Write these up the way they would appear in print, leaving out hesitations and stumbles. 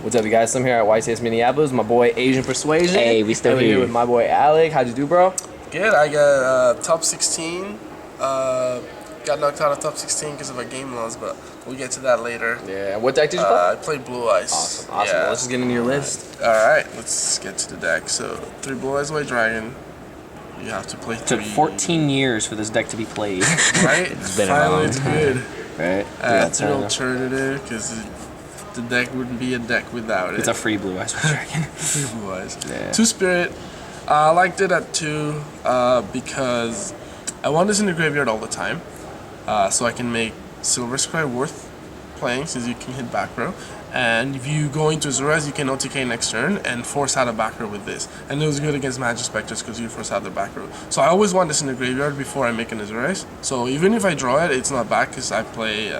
What's up, you guys? I'm here at YCS Minneapolis. My boy Asian Persuasion. Hey, we still here with my boy Alek. How'd you do, bro? Good. I got top 16. Got knocked out of top 16 because of a game loss, but we'll get to that later. Yeah. What deck did you play? I played Blue Eyes. Awesome. Yeah. Well, let's just get into your list. All right, let's get to the deck. So 3 Blue Eyes White Dragon. You have to play 3. Took 14 years for this deck to be played. Right? It's been Finally, a it's good. Right? It's an alternative because the deck wouldn't be a deck without it. It's a free Blue Eyes Dragon. Free Blue Eyes. Yeah. 2 Spirit. I liked it at 2 because I want this in the graveyard all the time. So I can make Silver Scry worth playing since you can hit back row. And if you go into Azura's, you can OTK next turn and force out a back row with this. And it was good against Magic Spectres because you force out the back row. So I always want this in the graveyard before I make an Azura's. So even if I draw it, it's not bad because I play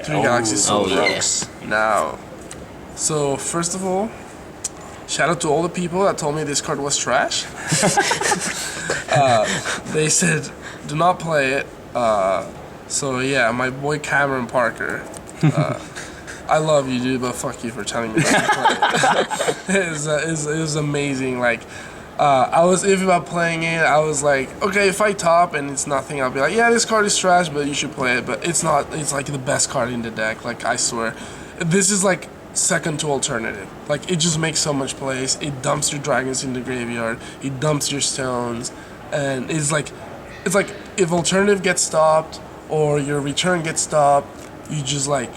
3 Galaxy Silver. yes. Now, so first of all, shout out to all the people that told me this card was trash. They said, do not play it. So yeah, my boy Cameron Parker. I love you, dude, but fuck you for telling me not to play it. It was amazing. Like, I was iffy about playing it. I was like, okay, if I top and it's nothing, I'll be like, yeah, this card is trash, but you should play it. But it's not. It's like the best card in the deck. Like, I swear, this is like second to alternative. Like, it just makes so much plays. It dumps your dragons in the graveyard. It dumps your stones, and it's like if alternative gets stopped or your return gets stopped, you just like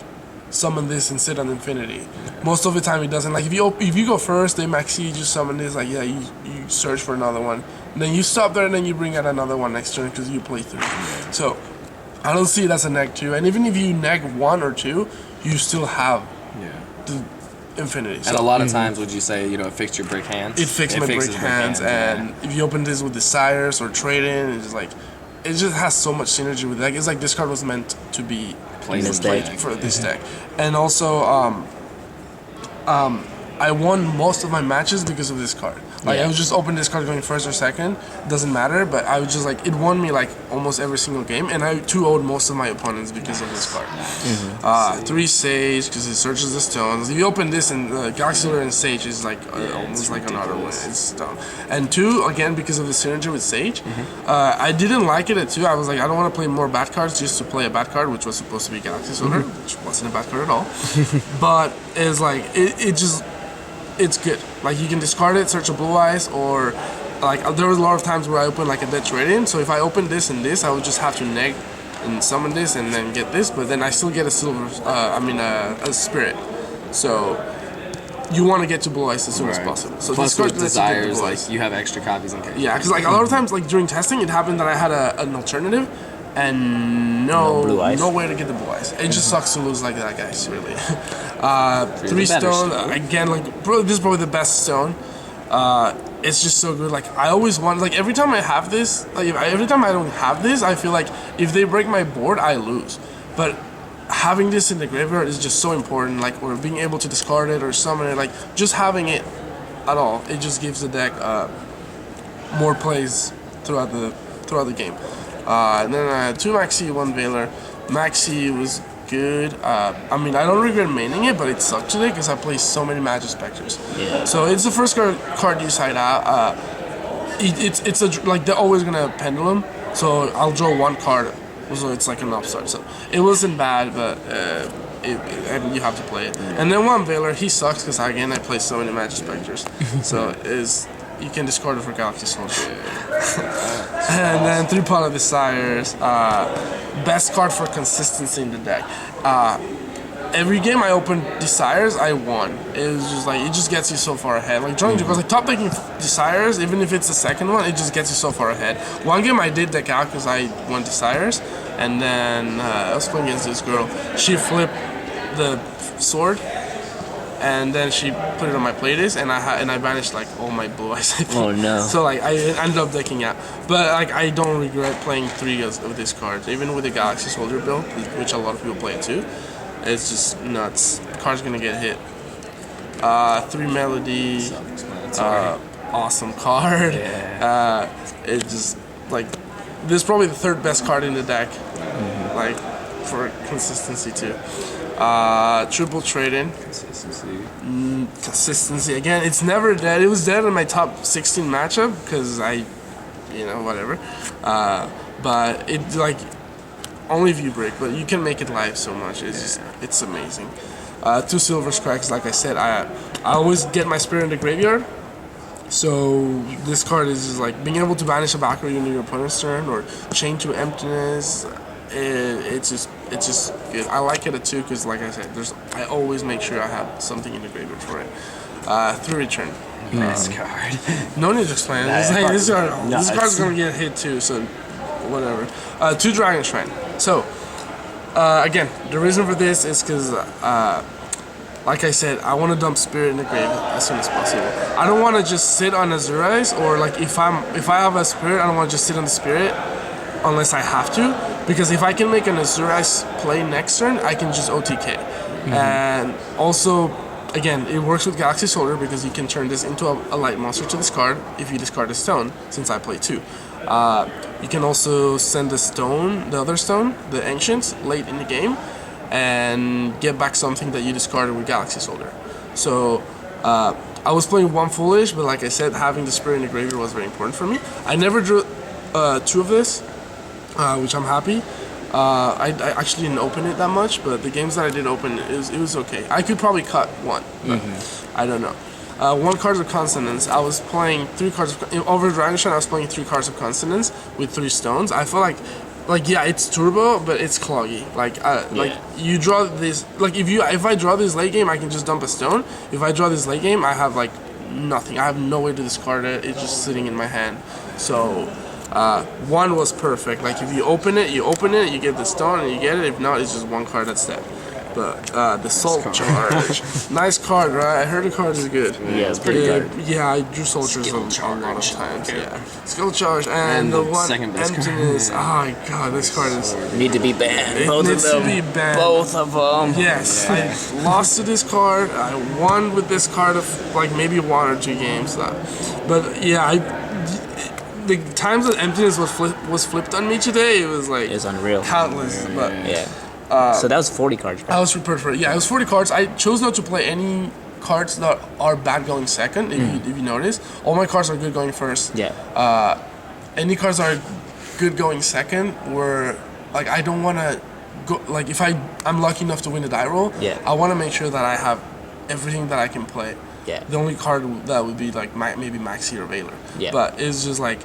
summon this and sit on infinity. Most of the time it doesn't. Like if you go first, they maxi, you just summon this. Like yeah, you search for another one, and then you stop there, and then you bring out another one next turn because you play 3. So I don't see it as a neg 2. And even if you neg 1 or 2, you still have the infinity. So And a lot of times, would you say, it fixed your brick hands? it fixed my brick hands, and if you open this with Desires or trade in, it's just like it just has so much synergy with the deck. It's like this card was meant to be Played this deck. for this deck. And also I won most of my matches because of this card. Like I was just open this card going first or second, doesn't matter, but I was just like, it won me like almost every single game, and I 2-0'd most of my opponents because of this card. 3 Sage, because it searches the stones. If you open this and Galaxy Silver and Sage is like almost like another one, it's stone. And 2, again, because of the synergy with Sage, I didn't like it at 2. I was like, I don't want to play more bad cards just to play a bad card, which was supposed to be Galaxy Silver, which wasn't a bad card at all. But it's like, it's good. Like you can discard it, search a Blue Eyes, or like there was a lot of times where I opened like a dead trade-in. So if I open this and this, I would just have to neg and summon this and then get this. But then I still get a silver. A spirit. So you want to get to Blue Eyes as soon as possible. So Plus this with Desires, like you have extra copies in case. Yeah, because like a lot of times, like during testing, it happened that I had an alternative. And no way to get the Blue Eyes. It just sucks to lose like that, guys. Really. 3 stone again. Like this is probably the best stone. It's just so good. Like I always want. Like every time I have this, like every time I don't have this, I feel like if they break my board, I lose. But having this in the graveyard is just so important. Like or being able to discard it or summon it. Like just having it at all, it just gives the deck more plays throughout the game. And then 2 Maxi, 1 Veiler. Maxi was good. I mean, I don't regret maining it, but it sucked today because I play so many Magic Spectres. Yeah. So it's the first card you side out. It's like they're always gonna pendulum. So I'll draw 1 card, so it's like an upstart. So it wasn't bad, but and you have to play it. And then 1 Veiler, he sucks because again I play so many Magic Spectres. So you can discard it for Galaxy Soldier. And then 3 Pot of Desires. Best card for consistency in the deck. Every game I opened Desires, I won. It was just like, it just gets you so far ahead. Like drawing, because like top decking Desires, even if it's the second one, it just gets you so far ahead. One game I did deck out because I won Desires, and then I was playing against this girl. She flipped the sword, and then she put it on my playlist, and I banished like all my Blue Eyes. Oh no! So like I ended up decking out, but like I don't regret playing 3 of this card, even with the Galaxy Soldier build, which a lot of people play too. It's just nuts. The card's gonna get hit. 3 Melody, awesome card. Yeah. It just like this is probably the 3rd best card in the deck, like for consistency too. Triple trading. Consistency. Consistency. Again, it's never dead. It was dead in my top 16 matchup because whatever. But it like only if you break, but you can make it live so much. It's amazing. 2 silver cracks. Like I said, I always get my spirit in the graveyard. So this card is just like being able to banish a backer unit your opponent's turn or chain to emptiness. It's just good. I like it too because, like I said, I always make sure I have something in the graveyard for it. 3 return. Nice card. No need to explain it. It's like, this card's gonna get hit too, so whatever. 2 Dragon Shrine. So again, the reason for this is because like I said, I want to dump Spirit in the grave as soon as possible. I don't want to just sit on Azuri's, or like if I have a Spirit, I don't want to just sit on the Spirit unless I have to, because if I can make an Azuri's play next turn, I can just OTK. And also, again, it works with Galaxy Soldier because you can turn this into a light monster to discard if you discard a stone, since I play 2. You can also send the other stone, the Ancients, late in the game, and get back something that you discarded with Galaxy Soldier. So I was playing 1 Foolish, but like I said, having the Spirit in the graveyard was very important for me. I never drew 2 of this, which I'm happy. I actually didn't open it that much, but the games that I did open, it was okay. I could probably cut 1, but I don't know. 1 card of Consonance. I was playing 3 cards over Dragon Shrine. I was playing 3 cards of Consonance with 3 stones. I feel like yeah, it's turbo, but it's cloggy. Like you draw this. Like if I draw this late game, I can just dump a stone. If I draw this late game, I have like nothing. I have no way to discard it. It's just sitting in my hand. So 1 was perfect. Like if you open it, you get the stone, and you get it. If not, it's just 1 card that's dead. But the Soul Charge, nice card, right? I heard the card is good. Yeah, it's pretty good. Yeah, I drew Soul Charge a lot of times. Yeah, Skill Charge and the one Emptiness. Oh my god, this card is Need to be banned. It Both needs of them. to be banned. Both of them. Yes, I lost to this card. I won with this card of like maybe 1 or 2 games. But yeah, the times that Emptiness was flipped on me today, it was like It's unreal. countless. But Yeah. So that was 40 cards. Right? I was prepared for it. Yeah, it was 40 cards. I chose not to play any cards that are bad going second. If you notice, all my cards are good going first. Yeah. Any cards that are good going second were like I don't want to go like if I'm lucky enough to win the die roll. Yeah. I want to make sure that I have everything that I can play. Yeah. The only card that would be like maybe Maxi or Valor. Yeah. But it's just like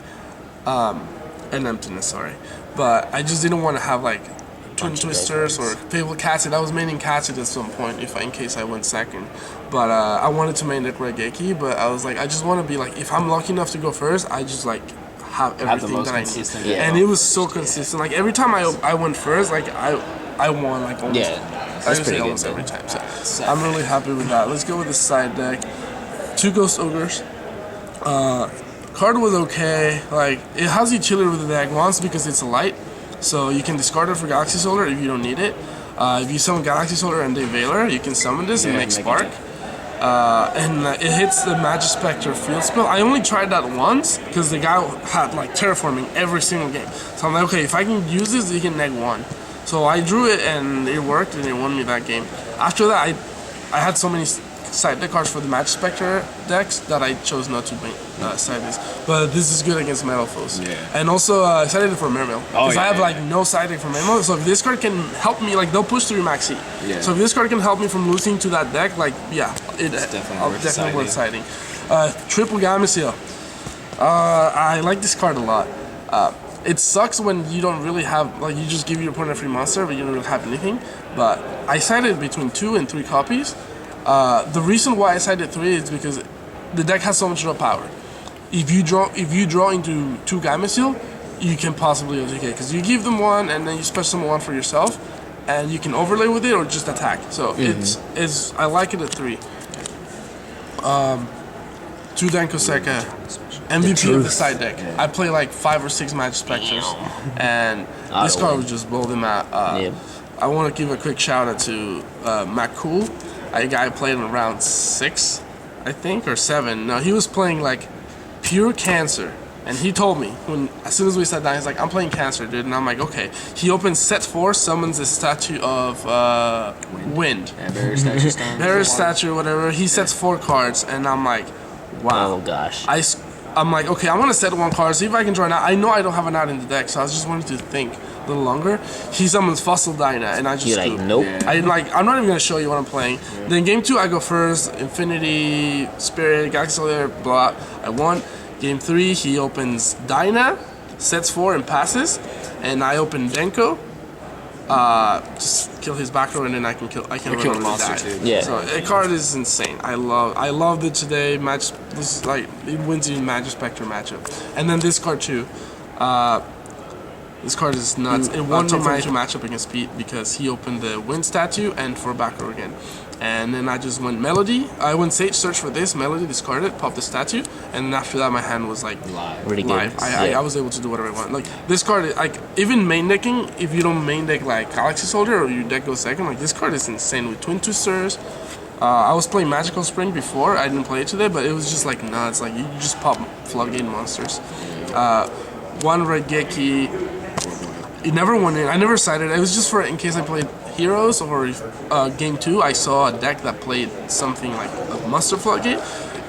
an Emptiness. Sorry, but I just didn't want to have like Twin Twisters or Fable Catsit. I was maining Catsit at some point in case I went second. But I wanted to main Regeki, but I was like, I just want to be like, if I'm lucky enough to go first, I just like have everything that I need. Yeah. And it was so consistent. Like every time I went first, like I won like almost. That's pretty good. Almost every time. So I'm really happy with that. Let's go with the side deck. 2 Ghost Ogres. Card was okay. Like it has utility with the deck once because it's a light. So you can discard it for Galaxy Soldier if you don't need it. If you summon Galaxy Soldier and they Valor, you can summon this and make Spark. And it hits the Magic Spectre field spell. I only tried that once because the guy had like terraforming every single game. So I'm like, okay, if I can use this, you can neg 1. So I drew it and it worked and it won me that game. After that, I had so many side deck cards for the Magic Spectre decks that I chose not to side this. But this is good against metal foes. Yeah. And also I sided it for Mermail. Because I have like no side deck for Mermail. So if this card can help me, like they'll push through Maxi. Yeah. So if this card can help me from losing to that deck, like yeah, It's definitely worth siding. Triple Gamma Seal. I like this card a lot. It sucks when you don't really have, like you just give your opponent a free monster, but you don't really have anything. But I sided between 2 and 3 copies. The reason why I sided 3 is because the deck has so much draw power. If you draw into 2 Gamma Seal, you can possibly OTK because you give them 1 and then you special summon 1 for yourself, and you can overlay with it or just attack. So it's I like it at 3. 2 Danko Seka, MVP of the side deck. I play like 5 or 6 Magic Spectres, and this card would just blow them out. I want to give a quick shout out to Matt Cool. A guy played in round 6, I think, or 7. No, he was playing like pure Cancer And he told me, as soon as we sat down, he's like, I'm playing Cancer, dude. And I'm like, okay. He opens set 4, summons a statue of Wind. Yeah, bearer statue stone. Bearer statue, whatever. He sets 4 cards, and I'm like, wow. Oh gosh. I'm like, okay, I want to set 1 card, see if I can draw an out. I know I don't have an out in the deck, so I was just wanting to think a little longer. He summons Fossil Dyna, and I just You're like, nope. Yeah. I'm not even gonna show you what I'm playing. Yeah. Then game 2, I go first. Infinity, Spirit, Galaxy Soldier, blah. I won. Game 3, he opens Dyna, sets 4 and passes, and I open Denko. Just kill his back row, and then I can run kill a on monster die. too. So a card is insane. I loved it today. This is like it wins you in Magic Spectre matchup. And then this card too. This card is nuts. It won me my matchup against Pete because he opened the Wind statue and for back row again. And then I just went Melody. I went Sage Search for this Melody, discarded, popped the statue, and then after that my hand was like Really good. live. I was able to do whatever I want. Like this card, like even main decking, if you don't main deck like Galaxy Soldier or your deck goes second, like this card is insane with Twin Twisters. I was playing Magical Spring before. I didn't play it today, but it was just like nuts. Like you just pop floodgate monsters. One Regeki. It never went in. I never sided. It was just for in case I played Heroes or game 2. I saw a deck that played something like a Monster Floodgate.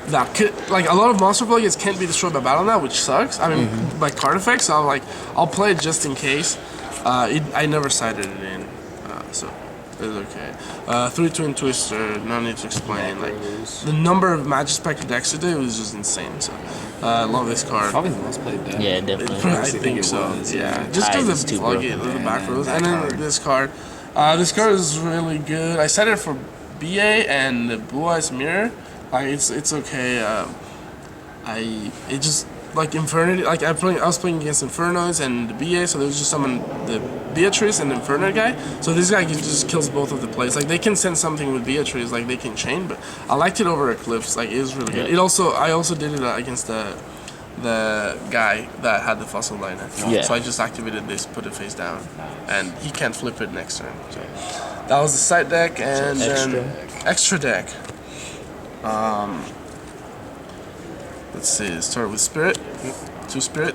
That could, like a lot of Monster Floodgates can't be destroyed by Battle Net, which sucks. I mean, by card effects. So I'm like, I'll play it just in case. I never sided it in, so it's okay. 3 Twin Twister. No need to explain. Like the number of Magic Spectre decks today was just insane. So. I love this card. Probably the most played deck. Yeah, definitely. I think so. Yeah, just because the floodgate, the back rows, and then this card. This card is really good. I set it for BA and the Blue Eyes Mirror. Like it's okay. It just like Infinity. Like I was playing against Infernos and the BA, so there was just summon the Beatrice and the Inferno guy. So this guy just kills both of the plays. Like they can send something with Beatrice, like they can chain, but I liked it over Eclipse. Like it was really good. I also did it against the guy that had the Fossil Liner. Yeah. So I just activated this, put it face down, and he can't flip it next turn. So that was the side deck, and then extra deck. Let's see. Start with Spirit. 2 Spirit.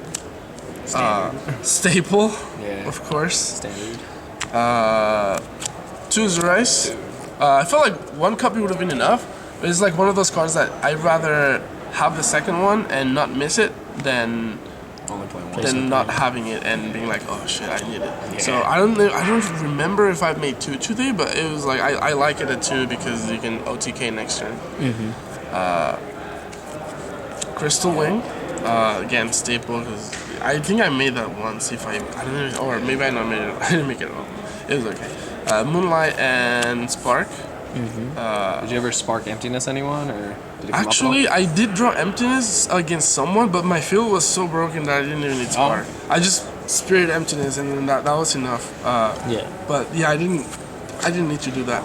Staple. Yeah. Of course. Standard. 2 Zurice. I felt like 1 copy would have been enough, but it's like one of those cards that I'd rather have the second one and not miss it than Only play one. than not having it and being like, oh shit, I need it. Yeah. So I don't remember if I've made 2 today, but it was like I like it at 2 because you can OTK next turn. Crystal Wing, again staple because I think I made that once. I don't know, or maybe I not made it. I didn't make it at all. It was okay. Moonlight and Spark. Did you ever spark emptiness anyone, or did it come Actually, up at all? I did draw Emptiness against someone, but my field was so broken that I didn't even need Spark. I just Spirit Emptiness, and then that was enough. But yeah, I didn't need to do that.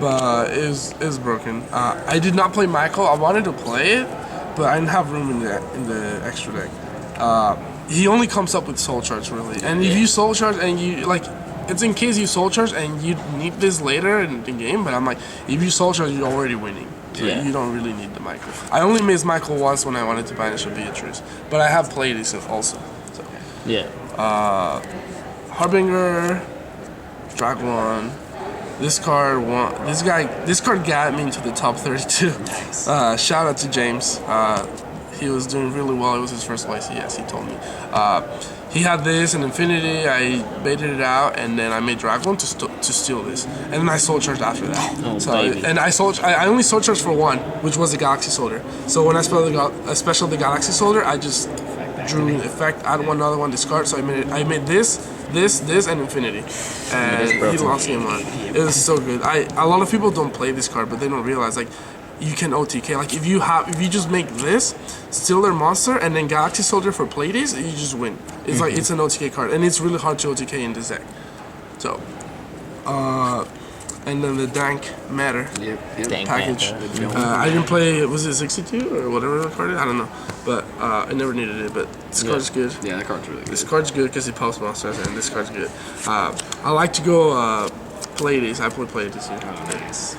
But it was broken. I did not play Michael. I wanted to play it, but I didn't have room in the extra deck. He only comes up with Soul Charge really, and if you Soul Charge and you like. It's in case you Soul Charge and you need this later in the game, but I'm like, if you Soul Charge, you're already winning. So you don't really need the Michael. I only missed Michael once when I wanted to banish a Beatrice, but I have played this also. So. Harbinger, Dragon. This card got me into the top 32. Nice. Shout out to James. He was doing really well. It was his first YCS, he told me. He had this and Infinity, I baited it out, and then I made Dragon to steal this. And then I Soul Charged after that. And I only Soul Charged for 1, which was the Galaxy Soldier. So when I special the Galaxy Soldier, I just drew an effect, add another one, discard. So I made this, and Infinity. And he lost game 1. It was so good. A lot of people don't play this card, but they don't realize, like, you can OTK. Like if you just make this, steal their monster, and then Galaxy Soldier for playdays, you just win. It's like it's an OTK card, and it's really hard to OTK in this deck. So, and then the Dank Matter package. I didn't play. Was it 62 or whatever the card is? I don't know, but I never needed it. But this card's good. Yeah, that card's really good. This card's good because it pops monsters, and this card's good. I like to go. Playdays. I play this here. Nice.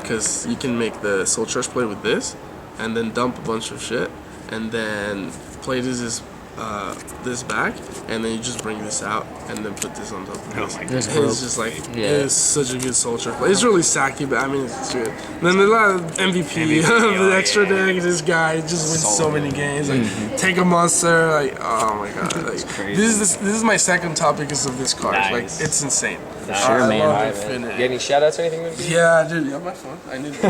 Because you can make the Soul Charge play with this, and then dump a bunch of shit, and then plate is this back, and then you just bring this out and then put this on top of this. It's just like it's such a good soul trick. It's really sacky, but I mean it's good. And then there's a lot of MVP of the extra deck. This guy just wins so many games. Like take a monster. Like oh my god. Like this is my second top because of this card. Like it's insane. Sure, man. Right, man. You got any shout outs or anything? Maybe? Yeah, dude, you have my phone. I need to.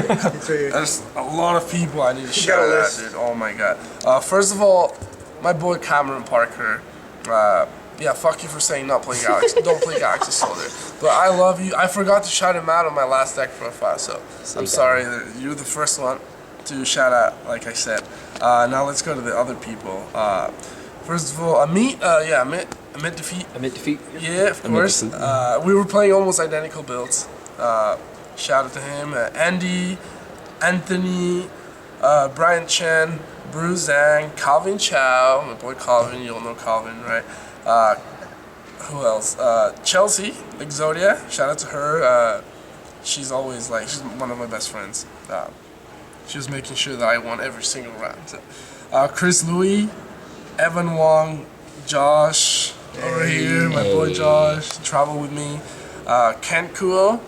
There's a lot of people I need to shout out, dude. Oh my god. First of all, my boy Cameron Parker. Yeah, fuck you for saying not playing Galaxy. Don't play Galaxy Soldier. But I love you. I forgot to shout him out on my last deck profile, so I'm sorry. You're the first one to shout out, like I said. Now let's go to the other people. First of all, Amit Defeat. Amit Defeat? Yeah, of course. We were playing almost identical builds. Shout out to him. Andy, Anthony, Brian Chen, Bruce Zhang, Calvin Chow, my boy Calvin, you'll know Calvin, right? Who else? Chelsea, Exodia, shout out to her. She's always like, she's one of my best friends. She was making sure that I won every single round. So, Chris Louis, Evan Wong, Josh over here, my boy Josh, traveled with me. Ken Kuo,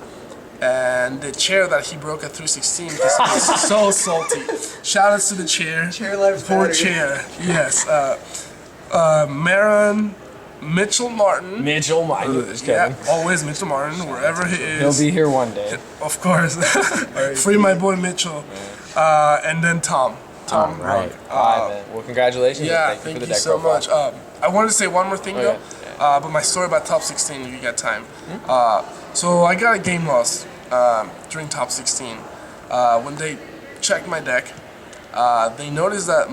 and the chair that he broke at 316 because he was so salty. Shout outs to the chair. Chair lives Poor better. chair. Yes. Maron, Mitchell Martin. Mitchell Martin. Just kidding. Yeah, always Mitchell Martin, wherever he is. He'll be here one day. Of course. Free my boy Mitchell. And then Tom. Tom. Right. Alright, man. Well, congratulations. Yeah, Thank you thank for the you deck so profile. much. I wanted to say one more thing though, yeah. but my story about top 16, if you got time. So I got a game loss during top 16. When they checked my deck, they noticed that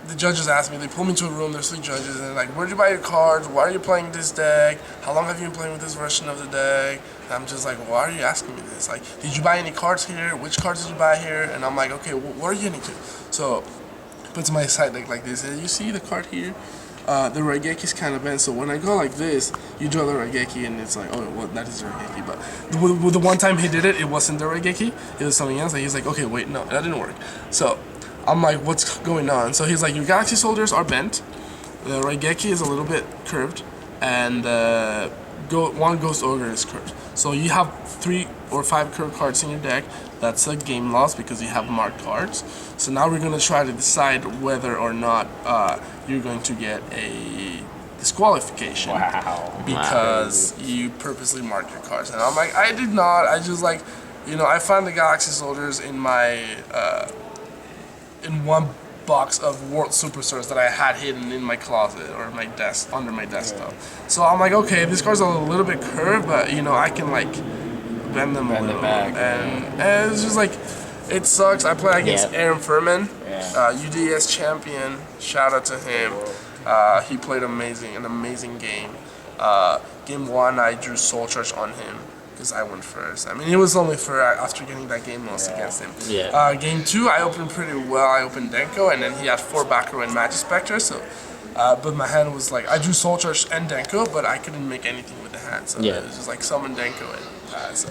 the judges asked me, they pulled me to a room, there's 3 judges, and they're like, where'd you buy your cards? Why are you playing this deck? How long have you been playing with this version of the deck? And I'm just like, why are you asking me this? Like, did you buy any cards here? Which cards did you buy here? And I'm like, okay, what are you getting to? So, put to my side deck like this, and you see the card here? The Raigeki's kind of bent, so when I go like this, you draw the Raigeki, and it's like, oh, well, that is the Raigeki. But with the one time he did it, it wasn't the Raigeki, it was something else, and he's like, okay, wait, no, that didn't work. So, I'm like, what's going on? So he's like, your Galaxy Soldiers are bent, the Raigeki is a little bit curved, and one Ghost Ogre is curved. So you have 3 or 5 curved cards in your deck. That's a game loss because you have marked cards. So now we're going to try to decide whether or not you're going to get a disqualification. Wow. Because you purposely marked your cards. And I'm like, I did not. I just like, I found the Galaxy Soldiers in my, in one box of World Superstars that I had hidden in my closet or my desk, under my desktop. So I'm like, okay, this card's a little bit curved, but I can like bend them a little. back. And it's just like, it sucks. I play against Aaron Furman, Yeah. UDS champion. Shout out to him. He played an amazing game. Game 1, I drew Soul Charge on him because I went first. I mean, it was only fair after getting that game loss against him. Yeah. Game 2, I opened pretty well. I opened Denko, and then he had 4 back row and Magispector. So, but my hand was like, I drew Soul Charge and Denko, but I couldn't make anything with the hand. So it was just like summon Denko, and so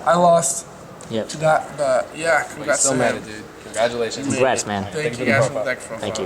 I lost to that. But yeah, congrats Still to mad him. it, dude. Congratulations. Congrats, man. Thank you guys for the deck profile. Thank you.